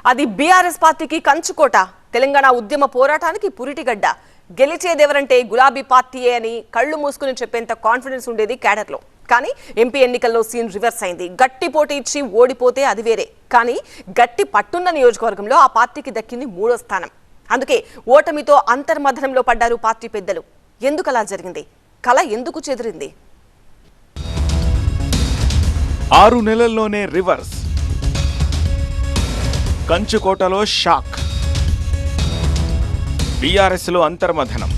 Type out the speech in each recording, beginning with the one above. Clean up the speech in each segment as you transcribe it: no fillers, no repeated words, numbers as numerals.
అది బీఆర్ఎస్ పార్టీకి కంచుకోట, తెలంగాణ ఉద్యమ పోరాటానికి పురిటిగడ్డ. గెలిచేదెవరంటే గులాబీ పార్టీయే అని కళ్ళు మూసుకుని చెప్పేంత కాన్ఫిడెన్స్ ఉండేది క్యాడర్లో. కానీ ఎంపీ ఎన్నికల్లో సీన్ రివర్స్ అయింది. గట్టి పోటీ ఇచ్చి ఓడిపోతే అది వేరే, కానీ గట్టి పట్టున్న నియోజకవర్గంలో ఆ పార్టీకి దక్కింది 3వ స్థానం. అందుకే ఓటమితో అంతర్మథనంలో పడ్డారు పార్టీ పెద్దలు. ఎందుకలా జరిగింది? కల ఎందుకు చెదిరింది? 6 నెలల్లోనే రివర్స్. కంచుకోటలో షాక్, బీఆర్ఎస్లో అంతర్మథనం.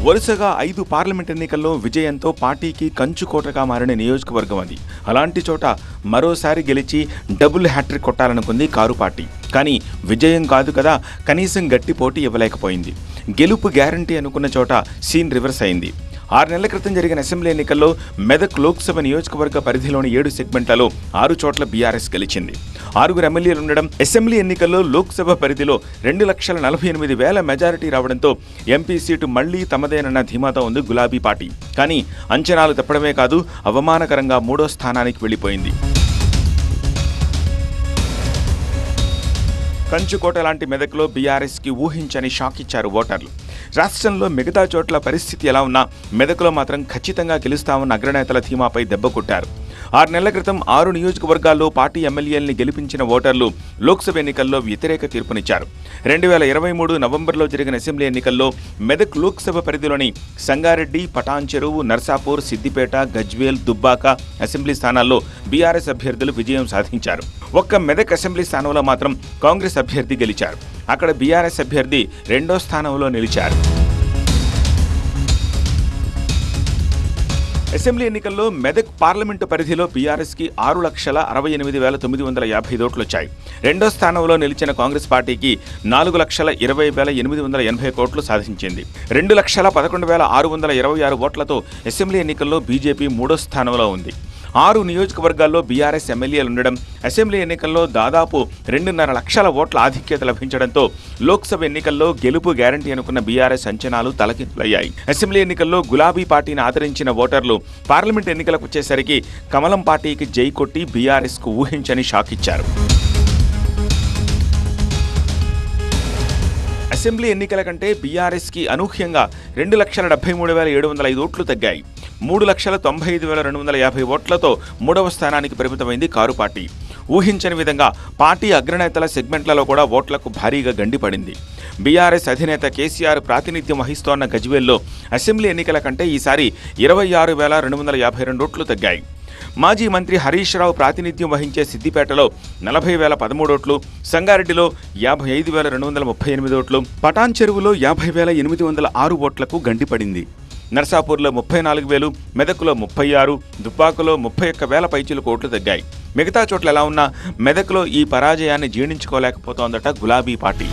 వరుసగా 5 పార్లమెంట్ ఎన్నికల్లో విజయంతో పార్టీకి కంచుకోటగా మారిన నియోజకవర్గం అది. అలాంటి చోట మరోసారి గెలిచి డబుల్ హ్యాట్రిక్ కొట్టాలనుకుంది కారు పార్టీ. కానీ విజయం కాదు కదా, కనీసం గట్టి పోటీ ఇవ్వలేకపోయింది. గెలుపు గ్యారంటీ అనుకున్న చోట సీన్ రివర్స్ అయింది. 6 నెలల క్రితం జరిగిన అసెంబ్లీ ఎన్నికల్లో మెదక్ లోక్సభ నియోజకవర్గ పరిధిలోని 7 సెగ్మెంట్లలో 6 చోట్ల బీఆర్ఎస్ గెలిచింది. 6 ఎమ్మెల్యేలు ఉండడం, అసెంబ్లీ ఎన్నికల్లో లోక్సభ పరిధిలో 2,48,000 మెజారిటీ రావడంతో ఎంపీ సీటు మళ్లీ తమదేనన్న ధీమాతో ఉంది గులాబీ పార్టీ. కానీ అంచనాలు తప్పడమే కాదు, అవమానకరంగా 3వ స్థానానికి వెళ్లిపోయింది. కంచుకోట లాంటి మెదక్లో బీఆర్ఎస్కి ఊహించని షాక్ ఇచ్చారు ఓటర్లు. రాష్ట్రంలో మిగతా చోట్ల పరిస్థితి ఎలా ఉన్నా మెదక్లో మాత్రం ఖచ్చితంగా గెలుస్తామన్న అగ్రనేతల ధీమాపై దెబ్బ కొట్టారు. 6 నెలల క్రితం 6 నియోజకవర్గాల్లో పార్టీ ఎమ్మెల్యేల్ని గెలిపించిన ఓటర్లు లోక్సభ ఎన్నికల్లో వ్యతిరేక తీర్పునిచ్చారు. 2023 నవంబర్లో జరిగిన అసెంబ్లీ ఎన్నికల్లో మెదక్ లోక్సభ పరిధిలోని సంగారెడ్డి, పటాన్ చెరువు, నర్సాపూర్, సిద్దిపేట, గజ్వేల్, దుబ్బాక అసెంబ్లీ స్థానాల్లో బీఆర్ఎస్ అభ్యర్థులు విజయం సాధించారు. ఒక్క మెదక్ అసెంబ్లీ స్థానంలో మాత్రం కాంగ్రెస్ అభ్యర్థి గెలిచారు. అక్కడ బీఆర్ఎస్ అభ్యర్థి 2వ స్థానంలో నిలిచారు. అసెంబ్లీ ఎన్నికల్లో మెదక్ పార్లమెంటు పరిధిలో బీఆర్ఎస్కి 6,68,950 ఓట్లు వచ్చాయి. 2వ స్థానంలో నిలిచిన కాంగ్రెస్ పార్టీకి 4,20,880 ఓట్లు సాధించింది. 2,11,626 ఓట్లతో అసెంబ్లీ ఎన్నికల్లో బీజేపీ 3వ స్థానంలో ఉంది. 6 నియోజకవర్గాల్లో బీఆర్ఎస్ ఎమ్మెల్యేలు ఉండడం, అసెంబ్లీ ఎన్నికల్లో దాదాపు 2.5 లక్షల ఓట్ల ఆధిక్యత లభించడంతో లోక్సభ ఎన్నికల్లో గెలుపు గ్యారంటీ అనుకున్న బీఆర్ఎస్ అంచనాలు తలకిందులయ్యాయి. అసెంబ్లీ ఎన్నికల్లో గులాబీ పార్టీని ఆదరించిన ఓటర్లు పార్లమెంట్ ఎన్నికలకు వచ్చేసరికి కమలం పార్టీకి జై కొట్టి బీఆర్ఎస్కు ఊహించని షాక్ ఇచ్చారు. అసెంబ్లీ ఎన్నికల కంటే బీఆర్ఎస్కి అనూహ్యంగా 2,73,705 ఓట్లు తగ్గాయి. 3,95,250 ఓట్లతో 3వ స్థానానికి పరిమితమైంది కారు పార్టీ. ఊహించని విధంగా పార్టీ అగ్రనేతల సెగ్మెంట్లలో కూడా ఓట్లకు భారీగా గండిపడింది. బీఆర్ఎస్ అధినేత కేసీఆర్ ప్రాతినిధ్యం వహిస్తోన్న గజ్వేల్లో అసెంబ్లీ ఎన్నికల కంటే ఈసారి 26,252 ఓట్లు తగ్గాయి. మాజీ మంత్రి హరీష్ రావు ప్రాతినిధ్యం వహించే సిద్దిపేటలో 40,013 ఓట్లు, సంగారెడ్డిలో 55,238 ఓట్లు, పటాన్ చెరువులో 50,806 ఓట్లకు గండిపడింది. నర్సాపూర్లో 34,000, మెదక్లో 36, దుబ్బాకలో 31,000 పైచిలకు ఓట్లు తగ్గాయి. మిగతా చోట్ల ఎలా ఉన్నా మెదక్లో ఈ పరాజయాన్ని జీర్ణించుకోలేకపోతోందట గులాబీ పార్టీ.